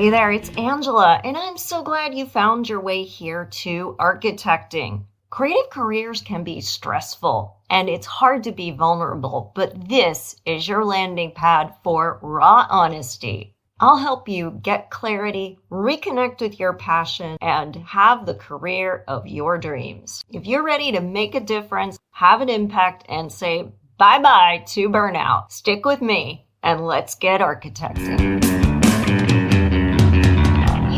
Hey there, it's Angela, and I'm so glad you found your way here to architecting. Creative careers can be stressful, and it's hard to be vulnerable, but this is your landing pad for raw honesty. I'll help you get clarity, reconnect with your passion, and have the career of your dreams. If you're ready to make a difference, have an impact, and say bye-bye to burnout, stick with me, and let's get architecting.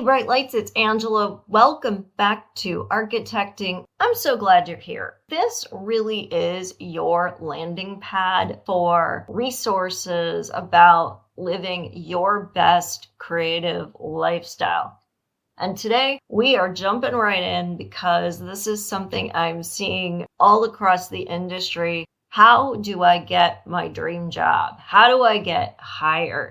Bright lights, it's Angela. Welcome back to Architecting. I'm so glad you're here. This really is your landing pad for resources about living your best creative lifestyle. And today we are jumping right in because this is something I'm seeing all across the industry. How do I get my dream job? How do I get hired?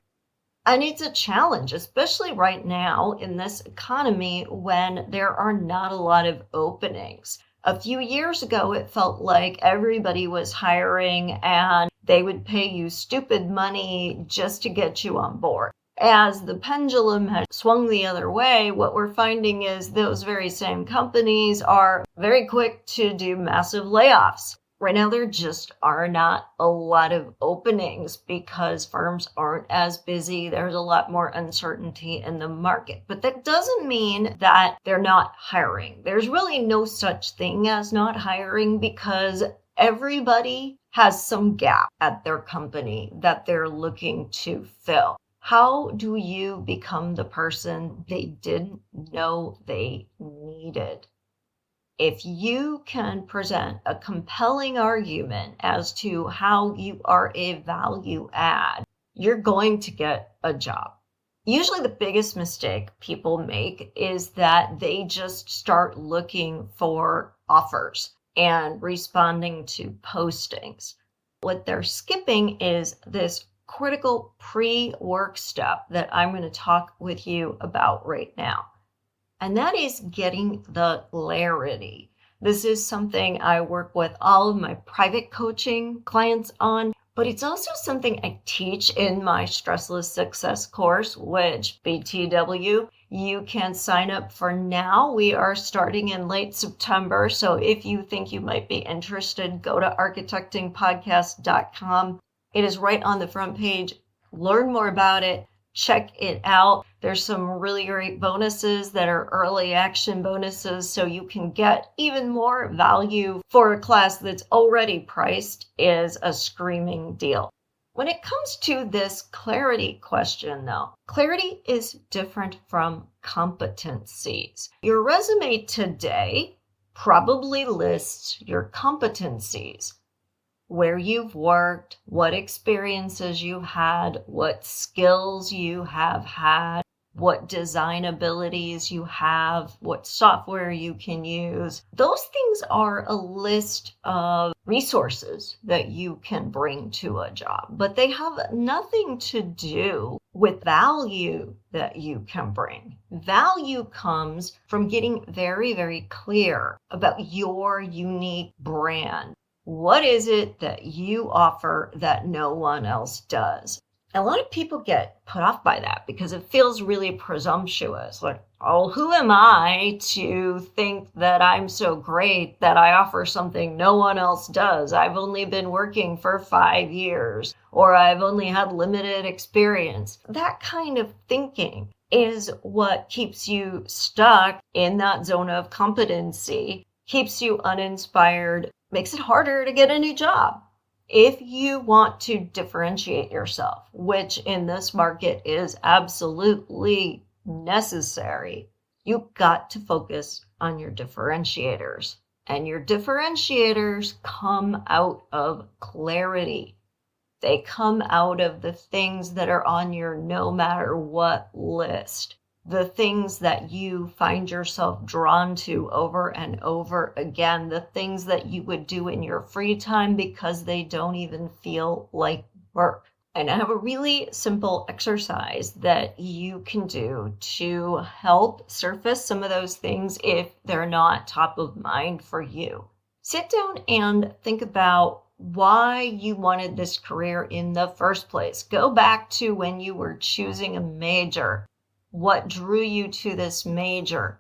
And it's a challenge, especially right now in this economy when there are not a lot of openings. A few years ago, it felt like everybody was hiring and they would pay you stupid money just to get you on board. As the pendulum has swung the other way, what we're finding is those very same companies are very quick to do massive layoffs. Right now, there just are not a lot of openings because firms aren't as busy. There's a lot more uncertainty in the market. But that doesn't mean that they're not hiring. There's really no such thing as not hiring because everybody has some gap at their company that they're looking to fill. How do you become the person they didn't know they needed? If you can present a compelling argument as to how you are a value add, you're going to get a job. Usually the biggest mistake people make is that they just start looking for offers and responding to postings. What they're skipping is this critical pre-work step that I'm going to talk with you about right now. And that is getting the clarity. This is something I work with all of my private coaching clients on, but it's also something I teach in my Stressless Success course, which BTW, you can sign up for now. We are starting in late September. So if you think you might be interested, go to architectingpodcast.com. It is right on the front page. Learn more about it. Check it out. There's some really great bonuses that are early action bonuses, so you can get even more value for a class that's already priced is a screaming deal. When it comes to this clarity question, though, clarity is different from competencies. Your resume today probably lists your competencies. Where you've worked, what experiences you had, what skills you have had, what design abilities you have, what software you can use. Those things are a list of resources that you can bring to a job, but they have nothing to do with value that you can bring. Value comes from getting very, very clear about your unique brand. What is it that you offer that no one else does? A lot of people get put off by that because it feels really presumptuous. Like, oh, who am I to think that I'm so great that I offer something no one else does? I've only been working for 5 years, or I've only had limited experience. That kind of thinking is what keeps you stuck in that zone of competency, keeps you uninspired, makes it harder to get a new job. If you want to differentiate yourself, which in this market is absolutely necessary, you've got to focus on your differentiators. And your differentiators come out of clarity. They come out of the things that are on your no matter what list. The things that you find yourself drawn to over and over again, the things that you would do in your free time because they don't even feel like work. And I have a really simple exercise that you can do to help surface some of those things if they're not top of mind for you. Sit down and think about why you wanted this career in the first place. Go back to when you were choosing a major. What drew you to this major?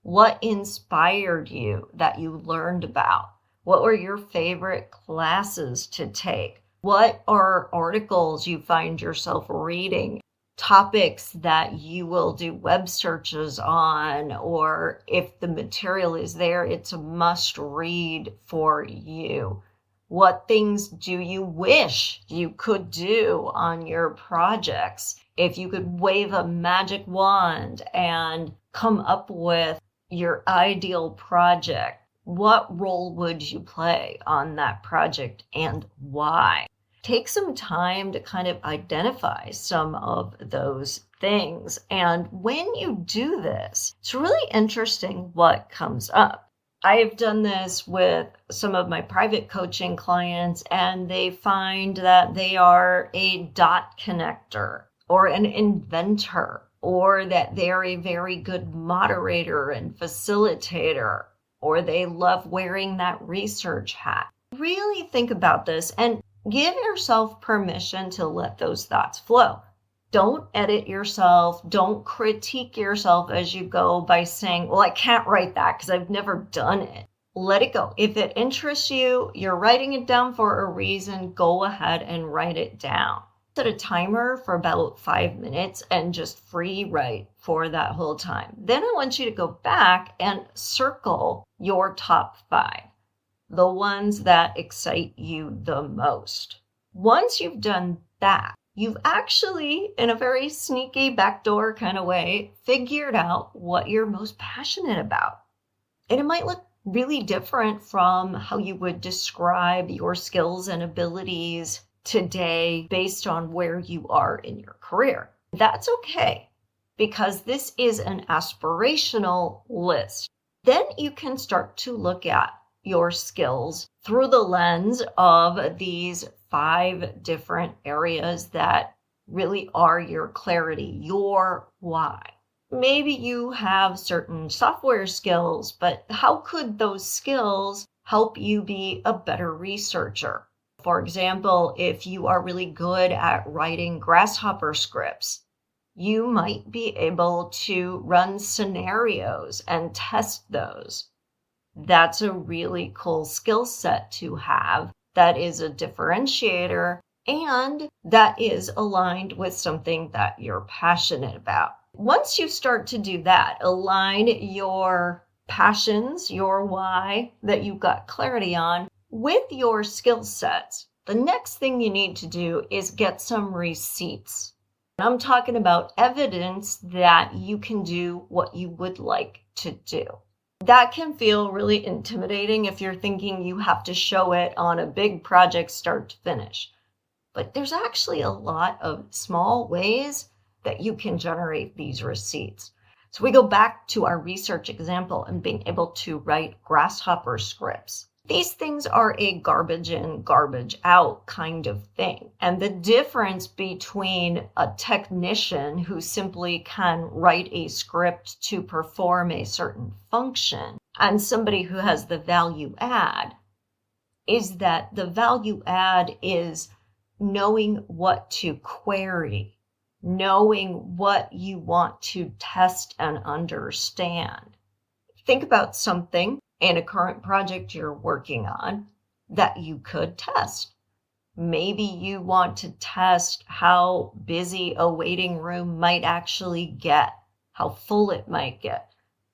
What inspired you that you learned about? What were your favorite classes to take? What are articles you find yourself reading? Topics that you will do web searches on, or if the material is there, it's a must read for you. What things do you wish you could do on your projects? If you could wave a magic wand and come up with your ideal project, what role would you play on that project and why? Take some time to kind of identify some of those things. And when you do this, it's really interesting what comes up. I have done this with some of my private coaching clients, and they find that they are a dot connector or an inventor, or that they're a very good moderator and facilitator, or they love wearing that research hat. Really think about this and give yourself permission to let those thoughts flow. Don't edit yourself. Don't critique yourself as you go by saying, well, I can't write that because I've never done it. Let it go. If it interests you, you're writing it down for a reason, go ahead and write it down. Set a timer for about 5 minutes and just free write for that whole time. Then I want you to go back and circle your top 5, the ones that excite you the most. Once you've done that, you've actually, in a very sneaky backdoor kind of way, figured out what you're most passionate about. And it might look really different from how you would describe your skills and abilities today based on where you are in your career. That's okay, because this is an aspirational list. Then you can start to look at your skills through the lens of these 5 different areas that really are your clarity, your why. Maybe you have certain software skills, but how could those skills help you be a better researcher? For example, if you are really good at writing grasshopper scripts, you might be able to run scenarios and test those. That's a really cool skill set to have. That is a differentiator, and that is aligned with something that you're passionate about. Once you start to do that, align your passions, your why that you've got clarity on, with your skill sets. The next thing you need to do is get some receipts. I'm talking about evidence that you can do what you would like to do. That can feel really intimidating if you're thinking you have to show it on a big project start to finish. But there's actually a lot of small ways that you can generate these receipts. So we go back to our research example and being able to write grasshopper scripts. These things are a garbage in, garbage out kind of thing. And the difference between a technician who simply can write a script to perform a certain function and somebody who has the value add is that the value add is knowing what to query, knowing what you want to test and understand. Think about something in a current project you're working on that you could test. Maybe you want to test how busy a waiting room might actually get, how full it might get.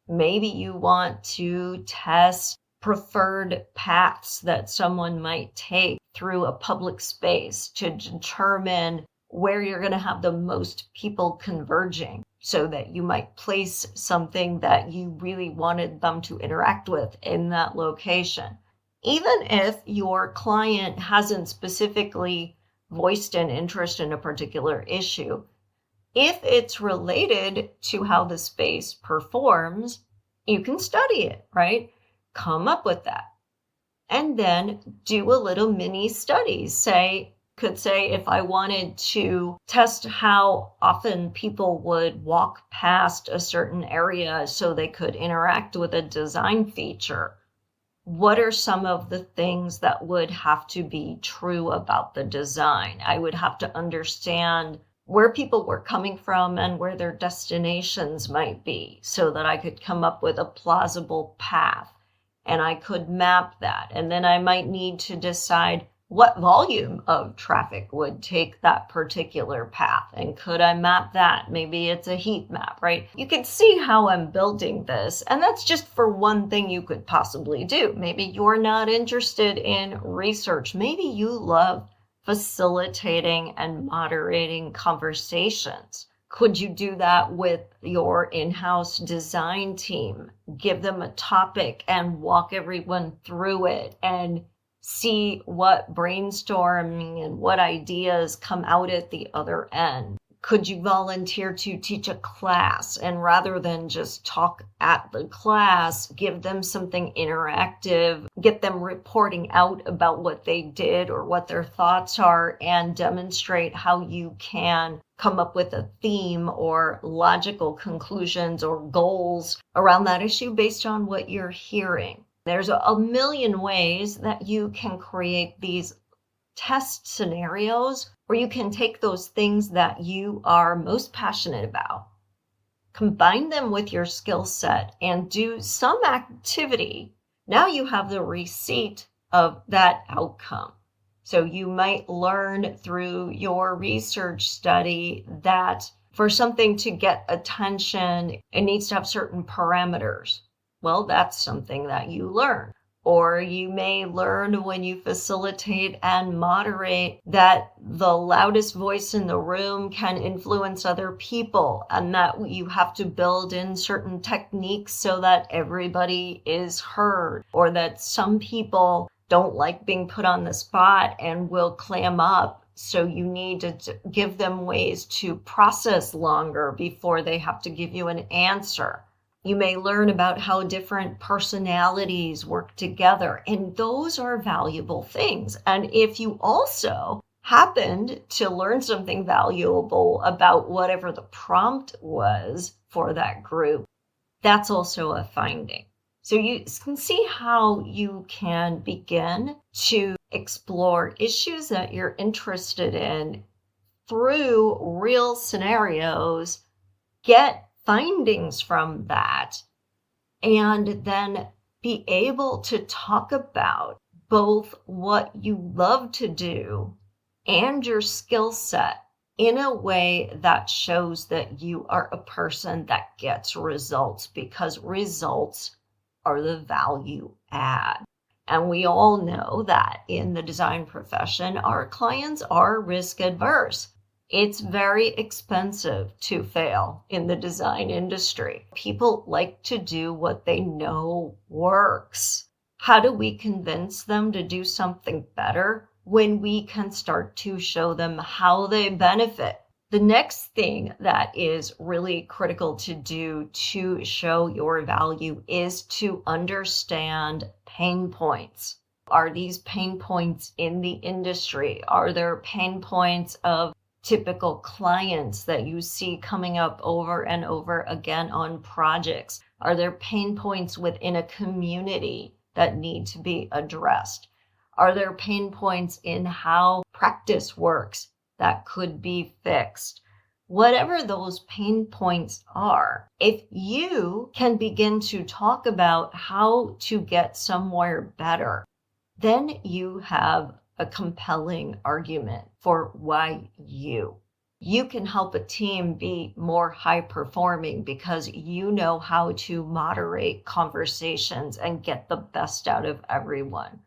Maybe you want to test preferred paths that someone might take through a public space to determine where you're going to have the most people converging, so that you might place something that you really wanted them to interact with in that location. Even if your client hasn't specifically voiced an interest in a particular issue, if it's related to how the space performs, you can study it, right? Come up with that. And then do a little mini study. Could say if I wanted to test how often people would walk past a certain area so they could interact with a design feature, what are some of the things that would have to be true about the design? I would have to understand where people were coming from and where their destinations might be so that I could come up with a plausible path and I could map that. And then I might need to decide what volume of traffic would take that particular path. And could I map that? Maybe it's a heat map, right? You can see how I'm building this. And that's just for one thing you could possibly do. Maybe you're not interested in research. Maybe you love facilitating and moderating conversations. Could you do that with your in-house design team? Give them a topic and walk everyone through it and see what brainstorming and what ideas come out at the other end. Could you volunteer to teach a class and rather than just talk at the class, give them something interactive, get them reporting out about what they did or what their thoughts are and demonstrate how you can come up with a theme or logical conclusions or goals around that issue based on what you're hearing. There's a million ways that you can create these test scenarios where you can take those things that you are most passionate about, combine them with your skill set, and do some activity. Now you have the receipt of that outcome. So you might learn through your research study that for something to get attention, it needs to have certain parameters. Well, that's something that you learn. Or you may learn when you facilitate and moderate that the loudest voice in the room can influence other people and that you have to build in certain techniques so that everybody is heard, or that some people don't like being put on the spot and will clam up. So you need to give them ways to process longer before they have to give you an answer. You may learn about how different personalities work together, and those are valuable things. And if you also happened to learn something valuable about whatever the prompt was for that group, that's also a finding. So you can see how you can begin to explore issues that you're interested in through real scenarios, get findings from that, and then be able to talk about both what you love to do and your skill set in a way that shows that you are a person that gets results, because results are the value add. And we all know that in the design profession, our clients are risk adverse. It's very expensive to fail in the design industry. People like to do what they know works. How do we convince them to do something better when we can start to show them how they benefit? The next thing that is really critical to do to show your value is to understand pain points. Are these pain points in the industry? Are there pain points of typical clients that you see coming up over and over again on projects? Are there pain points within a community that need to be addressed? Are there pain points in how practice works that could be fixed? Whatever those pain points are, if you can begin to talk about how to get somewhere better, then you have a compelling argument for why you can help a team be more high performing because you know how to moderate conversations and get the best out of everyone.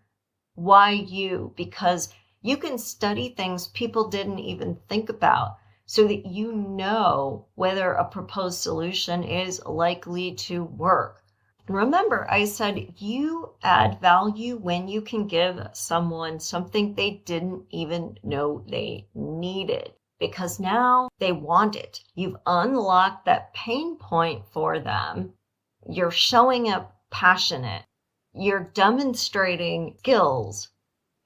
Why you? Because you can study things people didn't even think about so that you know whether a proposed solution is likely to work. Remember, I said you add value when you can give someone something they didn't even know they needed, because now they want it. You've unlocked that pain point for them. You're showing up passionate. You're demonstrating skills.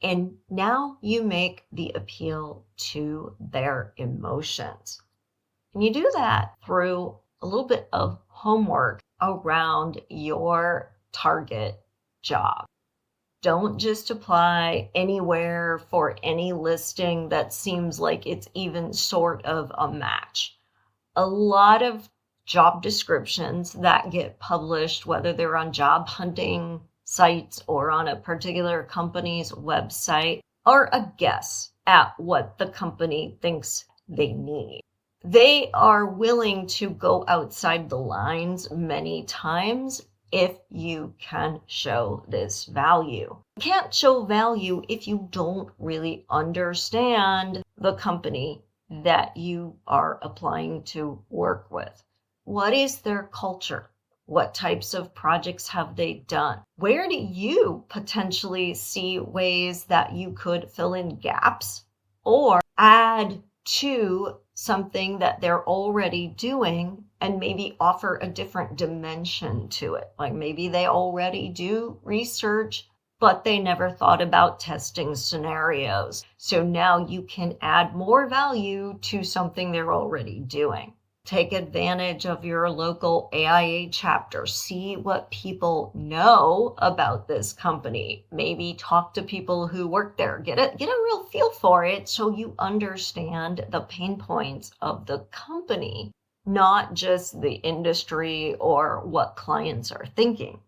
And now you make the appeal to their emotions. And you do that through a little bit of homework around your target job. Don't just apply anywhere for any listing that seems like it's even sort of a match. A lot of job descriptions that get published, whether they're on job hunting sites or on a particular company's website, are a guess at what the company thinks they need. They are willing to go outside the lines many times if you can show this value. You can't show value if you don't really understand the company that you are applying to work with. What is their culture? What types of projects have they done? Where do you potentially see ways that you could fill in gaps or add to something that they're already doing and maybe offer a different dimension to it? Like maybe they already do research, but they never thought about testing scenarios. So now you can add more value to something they're already doing. Take advantage of your local AIA chapter. See what people know about this company. Maybe talk to people who work there. Get a real feel for it so you understand the pain points of the company, not just the industry or what clients are thinking.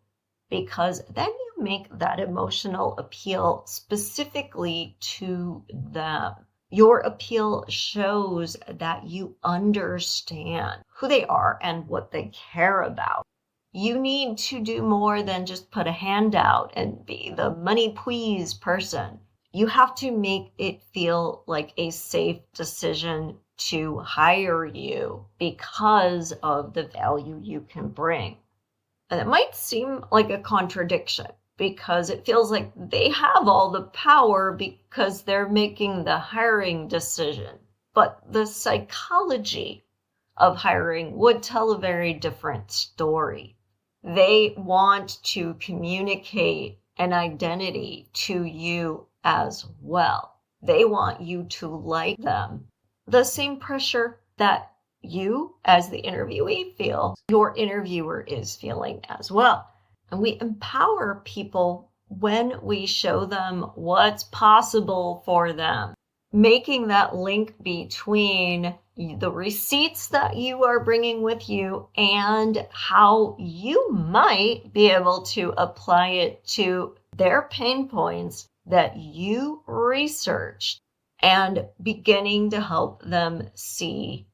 Because then you make that emotional appeal specifically to them. Your appeal shows that you understand who they are and what they care about. You need to do more than just put a hand out and be the money please person. You have to make it feel like a safe decision to hire you because of the value you can bring. And it might seem like a contradiction because it feels like they have all the power because they're making the hiring decision. But the psychology of hiring would tell a very different story. They want to communicate an identity to you as well. They want you to like them. The same pressure that you, as the interviewee, feel, your interviewer is feeling as well. And we empower people when we show them what's possible for them, making that link between the receipts that you are bringing with you and how you might be able to apply it to their pain points that you researched, and beginning to help them see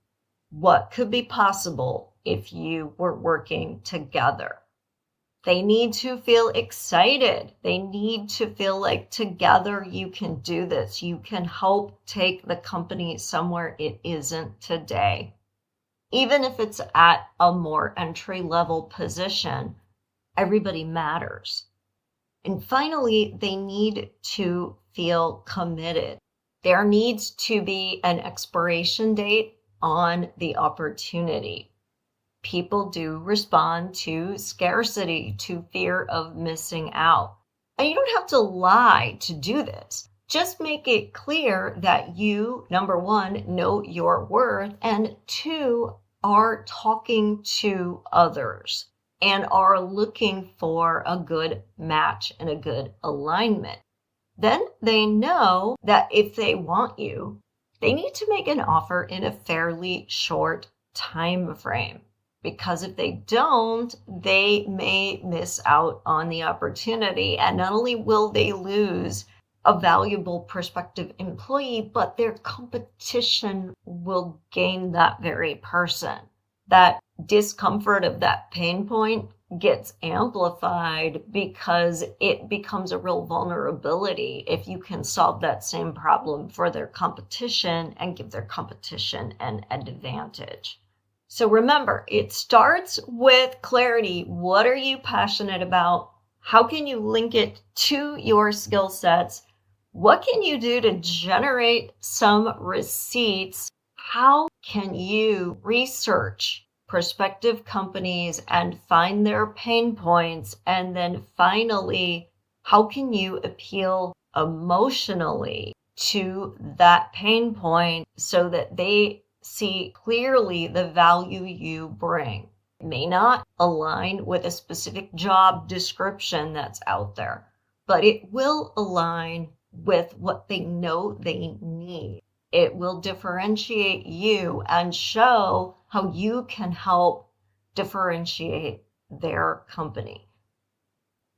what could be possible if you were working together. They need to feel excited. They need to feel like together you can do this. You can help take the company somewhere it isn't today. Even if it's at a more entry-level position, everybody matters. And finally, they need to feel committed. There needs to be an expiration date on the opportunity. People do respond to scarcity, to fear of missing out. And you don't have to lie to do this. Just make it clear that you, number one, know your worth, and two, are talking to others and are looking for a good match and a good alignment. Then they know that if they want you, they need to make an offer in a fairly short time frame. Because if they don't, they may miss out on the opportunity. And not only will they lose a valuable prospective employee, but their competition will gain that very person. That discomfort of that pain point gets amplified because it becomes a real vulnerability if you can solve that same problem for their competition and give their competition an advantage. So remember, it starts with clarity. What are you passionate about? How can you link it to your skill sets? What can you do to generate some receipts? How can you research prospective companies and find their pain points? And then finally, how can you appeal emotionally to that pain point so that they see clearly the value you bring? It may not align with a specific job description that's out there, but it will align with what they know they need. It will differentiate you and show how you can help differentiate their company.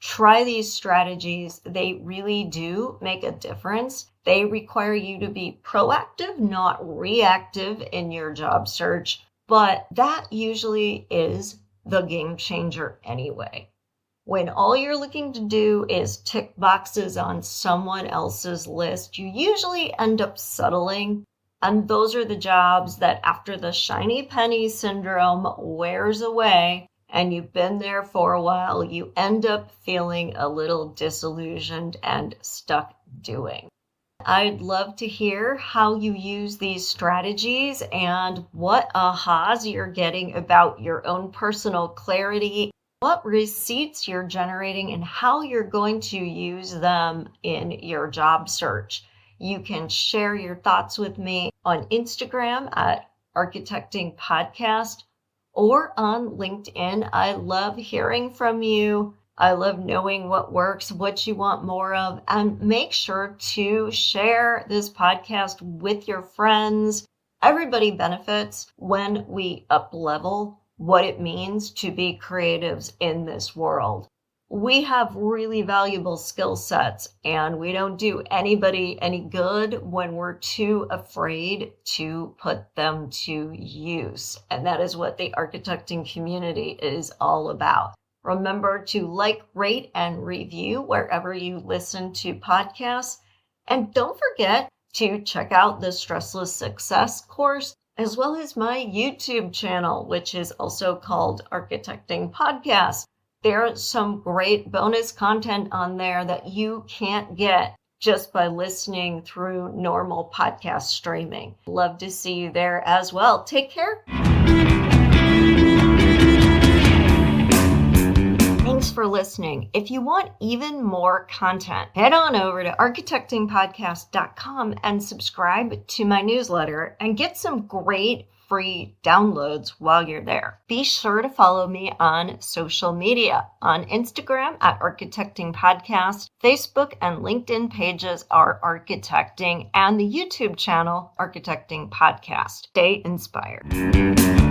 Try these strategies. They really do make a difference. They require you to be proactive, not reactive in your job search, but that usually is the game changer anyway. When all you're looking to do is tick boxes on someone else's list, you usually end up settling. And those are the jobs that after the shiny penny syndrome wears away and you've been there for a while, you end up feeling a little disillusioned and stuck doing. I'd love to hear how you use these strategies and what ahas you're getting about your own personal clarity, what receipts you're generating, and how you're going to use them in your job search. You can share your thoughts with me on Instagram at Architecting Podcast or on LinkedIn. I love hearing from you. I love knowing what works, what you want more of, and make sure to share this podcast with your friends. Everybody benefits when we up-level what it means to be creatives in this world. We have really valuable skill sets, and we don't do anybody any good when we're too afraid to put them to use. And that is what the architecting community is all about. Remember to like, rate, and review wherever you listen to podcasts. And don't forget to check out the Stressless Success course, as well as my YouTube channel, which is also called Architecting Podcast. There's some great bonus content on there that you can't get just by listening through normal podcast streaming. Love to see you there as well. Take care. Thanks for listening. If you want even more content, head on over to architectingpodcast.com and subscribe to my newsletter and get some great free downloads while you're there. Be sure to follow me on social media. On Instagram at Architecting Podcast, Facebook and LinkedIn pages are Architecting, and the YouTube channel Architecting Podcast. Stay inspired.